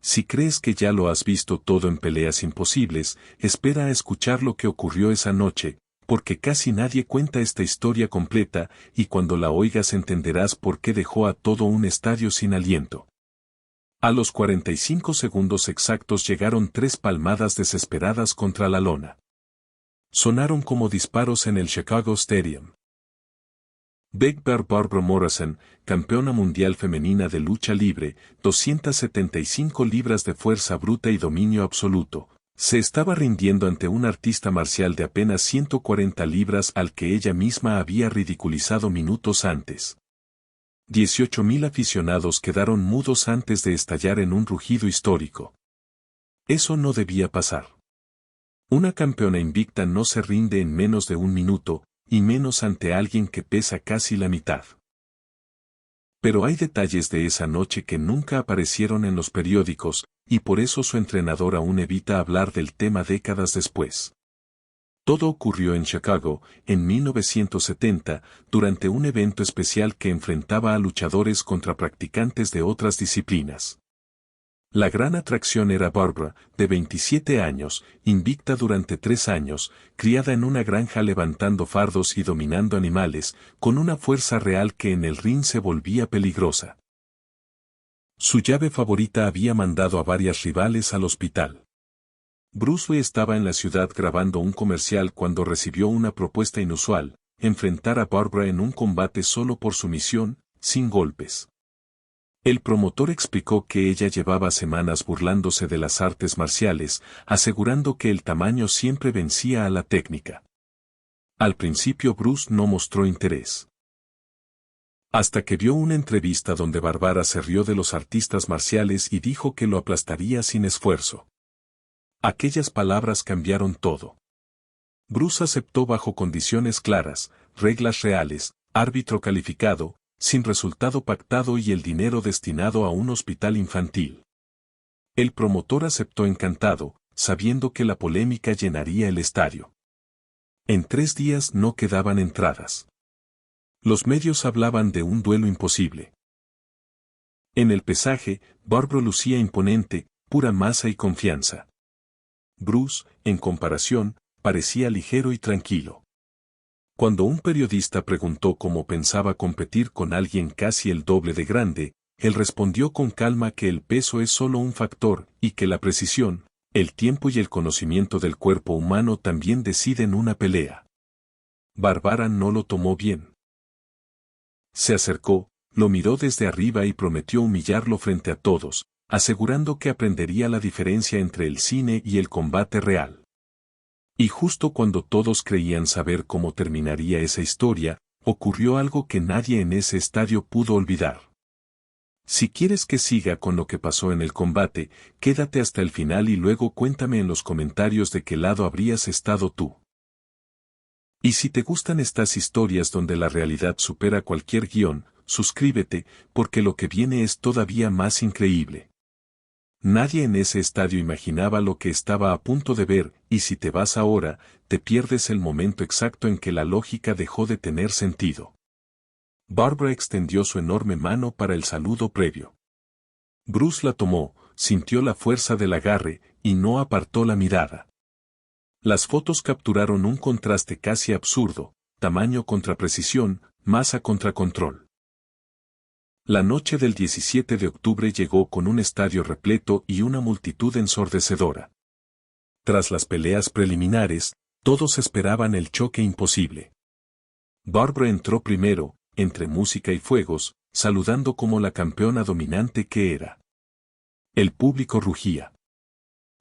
Si crees que ya lo has visto todo en Peleas Imposibles, espera a escuchar lo que ocurrió esa noche, porque casi nadie cuenta esta historia completa, y cuando la oigas entenderás por qué dejó a todo un estadio sin aliento. A los 45 segundos exactos llegaron 3 palmadas desesperadas contra la lona. Sonaron como disparos en el Chicago Stadium. Big Bear Barbara Morrison, campeona mundial femenina de lucha libre, 275 libras de fuerza bruta y dominio absoluto, se estaba rindiendo ante un artista marcial de apenas 140 libras al que ella misma había ridiculizado minutos antes. 18.000 aficionados quedaron mudos antes de estallar en un rugido histórico. Eso no debía pasar. Una campeona invicta no se rinde en menos de un minuto, y menos ante alguien que pesa casi la mitad. Pero hay detalles de esa noche que nunca aparecieron en los periódicos, y por eso su entrenador aún evita hablar del tema décadas después. Todo ocurrió en Chicago, en 1970, durante un evento especial que enfrentaba a luchadores contra practicantes de otras disciplinas. La gran atracción era Barbara, de 27 años, invicta durante 3 años, criada en una granja levantando fardos y dominando animales, con una fuerza real que en el ring se volvía peligrosa. Su llave favorita había mandado a varias rivales al hospital. Bruce Lee estaba en la ciudad grabando un comercial cuando recibió una propuesta inusual, enfrentar a Barbara en un combate solo por sumisión, sin golpes. El promotor explicó que ella llevaba semanas burlándose de las artes marciales, asegurando que el tamaño siempre vencía a la técnica. Al principio Bruce no mostró interés. Hasta que vio una entrevista donde Barbara se rió de los artistas marciales y dijo que lo aplastaría sin esfuerzo. Aquellas palabras cambiaron todo. Bruce aceptó bajo condiciones claras, reglas reales, árbitro calificado, sin resultado pactado y el dinero destinado a un hospital infantil. El promotor aceptó encantado, sabiendo que la polémica llenaría el estadio. En 3 días no quedaban entradas. Los medios hablaban de un duelo imposible. En el pesaje, Barbara lucía imponente, pura masa y confianza. Bruce, en comparación, parecía ligero y tranquilo. Cuando un periodista preguntó cómo pensaba competir con alguien casi el doble de grande, él respondió con calma que el peso es solo un factor y que la precisión, el tiempo y el conocimiento del cuerpo humano también deciden una pelea. Barbara no lo tomó bien. Se acercó, lo miró desde arriba y prometió humillarlo frente a todos, asegurando que aprendería la diferencia entre el cine y el combate real. Y justo cuando todos creían saber cómo terminaría esa historia, ocurrió algo que nadie en ese estadio pudo olvidar. Si quieres que siga con lo que pasó en el combate, quédate hasta el final y luego cuéntame en los comentarios de qué lado habrías estado tú. Y si te gustan estas historias donde la realidad supera cualquier guión, suscríbete, porque lo que viene es todavía más increíble. Nadie en ese estadio imaginaba lo que estaba a punto de ver, y si te vas ahora, te pierdes el momento exacto en que la lógica dejó de tener sentido. Barbara extendió su enorme mano para el saludo previo. Bruce la tomó, sintió la fuerza del agarre, y no apartó la mirada. Las fotos capturaron un contraste casi absurdo, tamaño contra precisión, masa contra control. La noche del 17 de octubre llegó con un estadio repleto y una multitud ensordecedora. Tras las peleas preliminares, todos esperaban el choque imposible. Barbara entró primero, entre música y fuegos, saludando como la campeona dominante que era. El público rugía.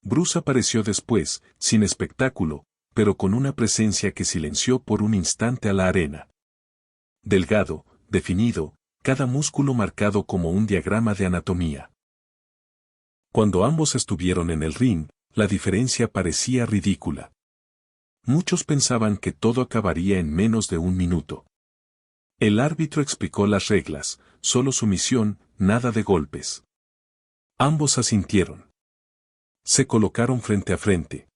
Bruce apareció después, sin espectáculo, pero con una presencia que silenció por un instante a la arena. Delgado, definido, cada músculo marcado como un diagrama de anatomía. Cuando ambos estuvieron en el ring, la diferencia parecía ridícula. Muchos pensaban que todo acabaría en menos de un minuto. El árbitro explicó las reglas, solo sumisión, nada de golpes. Ambos asintieron. Se colocaron frente a frente.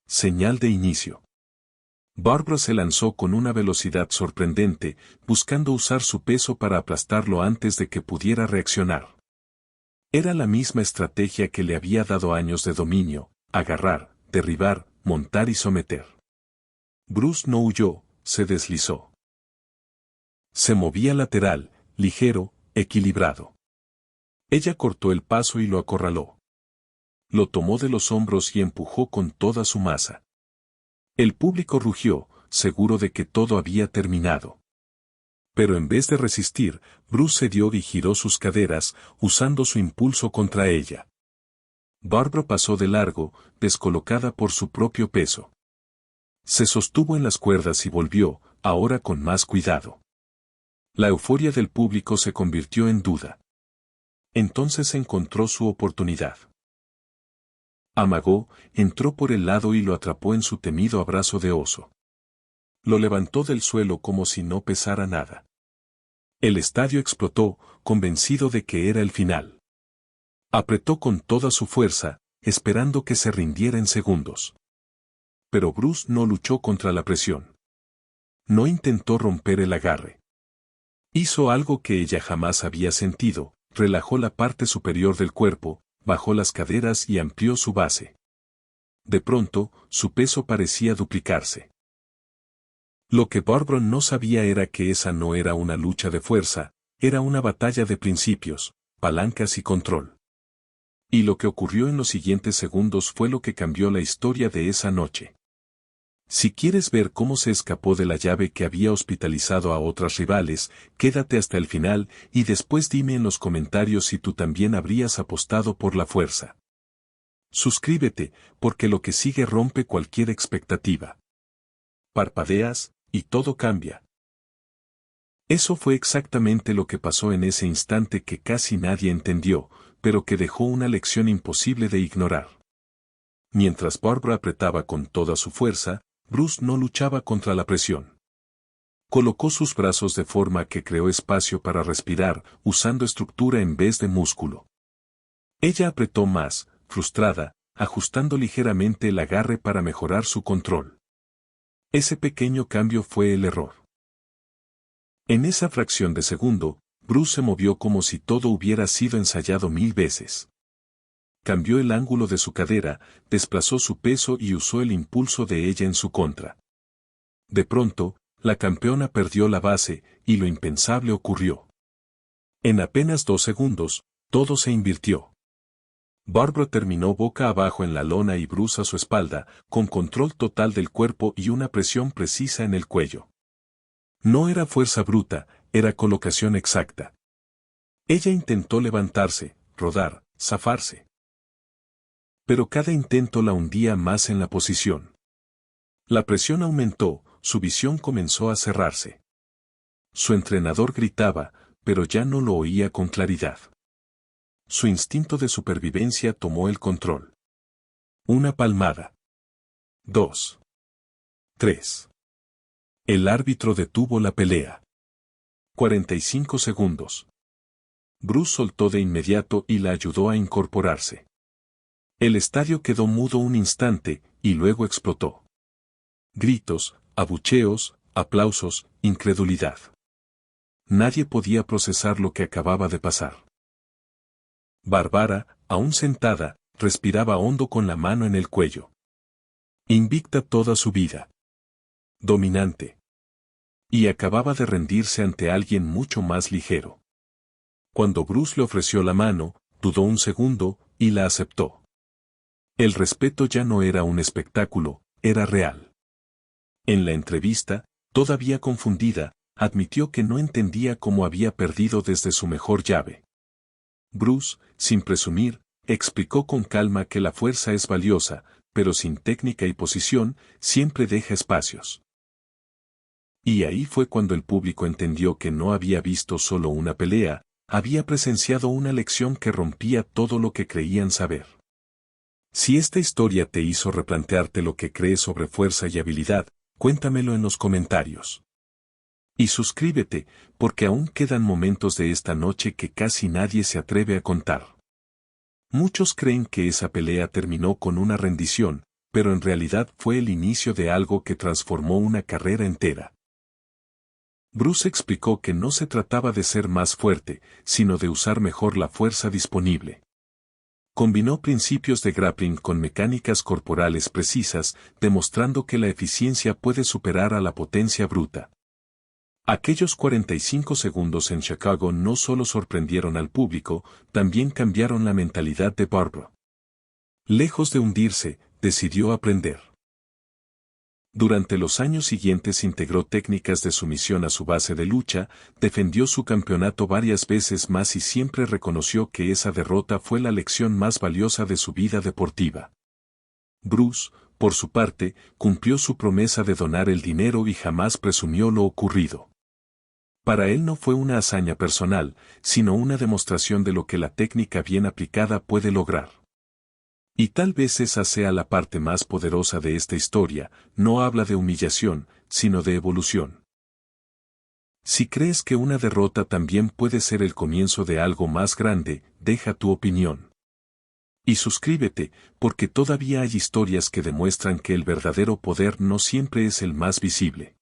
Señal de inicio. Barbara se lanzó con una velocidad sorprendente, buscando usar su peso para aplastarlo antes de que pudiera reaccionar. Era la misma estrategia que le había dado años de dominio: agarrar, derribar, montar y someter. Bruce no huyó, se deslizó. Se movía lateral, ligero, equilibrado. Ella cortó el paso y lo acorraló. Lo tomó de los hombros y empujó con toda su masa. El público rugió, seguro de que todo había terminado. Pero en vez de resistir, Bruce cedió y giró sus caderas, usando su impulso contra ella. Barbara pasó de largo, descolocada por su propio peso. Se sostuvo en las cuerdas y volvió, ahora con más cuidado. La euforia del público se convirtió en duda. Entonces encontró su oportunidad. Amagó, entró por el lado y lo atrapó en su temido abrazo de oso. Lo levantó del suelo como si no pesara nada. El estadio explotó, convencido de que era el final. Apretó con toda su fuerza, esperando que se rindiera en segundos. Pero Bruce no luchó contra la presión. No intentó romper el agarre. Hizo algo que ella jamás había sentido: relajó la parte superior del cuerpo, bajó las caderas y amplió su base. De pronto, su peso parecía duplicarse. Lo que Barbara no sabía era que esa no era una lucha de fuerza, era una batalla de principios, palancas y control. Y lo que ocurrió en los siguientes segundos fue lo que cambió la historia de esa noche. Si quieres ver cómo se escapó de la llave que había hospitalizado a otras rivales, quédate hasta el final y después dime en los comentarios si tú también habrías apostado por la fuerza. Suscríbete, porque lo que sigue rompe cualquier expectativa. Parpadeas, y todo cambia. Eso fue exactamente lo que pasó en ese instante que casi nadie entendió, pero que dejó una lección imposible de ignorar. Mientras Barbara apretaba con toda su fuerza, Bruce no luchaba contra la presión. Colocó sus brazos de forma que creó espacio para respirar, usando estructura en vez de músculo. Ella apretó más, frustrada, ajustando ligeramente el agarre para mejorar su control. Ese pequeño cambio fue el error. En esa fracción de segundo, Bruce se movió como si todo hubiera sido ensayado 1000 veces. Cambió el ángulo de su cadera, desplazó su peso y usó el impulso de ella en su contra. De pronto, la campeona perdió la base, y lo impensable ocurrió. En apenas 2 segundos, todo se invirtió. Barbara terminó boca abajo en la lona y Bruce a su espalda, con control total del cuerpo y una presión precisa en el cuello. No era fuerza bruta, era colocación exacta. Ella intentó levantarse, rodar, zafarse. Pero cada intento la hundía más en la posición. La presión aumentó, su visión comenzó a cerrarse. Su entrenador gritaba, pero ya no lo oía con claridad. Su instinto de supervivencia tomó el control. Una palmada. 2. 3. El árbitro detuvo la pelea. 45 segundos. Bruce soltó de inmediato y la ayudó a incorporarse. El estadio quedó mudo un instante, y luego explotó. Gritos, abucheos, aplausos, incredulidad. Nadie podía procesar lo que acababa de pasar. Barbara, aún sentada, respiraba hondo con la mano en el cuello. Invicta toda su vida. Dominante. Y acababa de rendirse ante alguien mucho más ligero. Cuando Bruce le ofreció la mano, dudó un segundo, y la aceptó. El respeto ya no era un espectáculo, era real. En la entrevista, todavía confundida, admitió que no entendía cómo había perdido desde su mejor llave. Bruce, sin presumir, explicó con calma que la fuerza es valiosa, pero sin técnica y posición, siempre deja espacios. Y ahí fue cuando el público entendió que no había visto solo una pelea, había presenciado una lección que rompía todo lo que creían saber. Si esta historia te hizo replantearte lo que crees sobre fuerza y habilidad, cuéntamelo en los comentarios. Y suscríbete, porque aún quedan momentos de esta noche que casi nadie se atreve a contar. Muchos creen que esa pelea terminó con una rendición, pero en realidad fue el inicio de algo que transformó una carrera entera. Bruce explicó que no se trataba de ser más fuerte, sino de usar mejor la fuerza disponible. Combinó principios de grappling con mecánicas corporales precisas, demostrando que la eficiencia puede superar a la potencia bruta. Aquellos 45 segundos en Chicago no solo sorprendieron al público, también cambiaron la mentalidad de Barbara. Lejos de hundirse, decidió aprender. Durante los años siguientes integró técnicas de sumisión a su base de lucha, defendió su campeonato varias veces más y siempre reconoció que esa derrota fue la lección más valiosa de su vida deportiva. Bruce, por su parte, cumplió su promesa de donar el dinero y jamás presumió lo ocurrido. Para él no fue una hazaña personal, sino una demostración de lo que la técnica bien aplicada puede lograr. Y tal vez esa sea la parte más poderosa de esta historia, no habla de humillación, sino de evolución. Si crees que una derrota también puede ser el comienzo de algo más grande, deja tu opinión. Y suscríbete, porque todavía hay historias que demuestran que el verdadero poder no siempre es el más visible.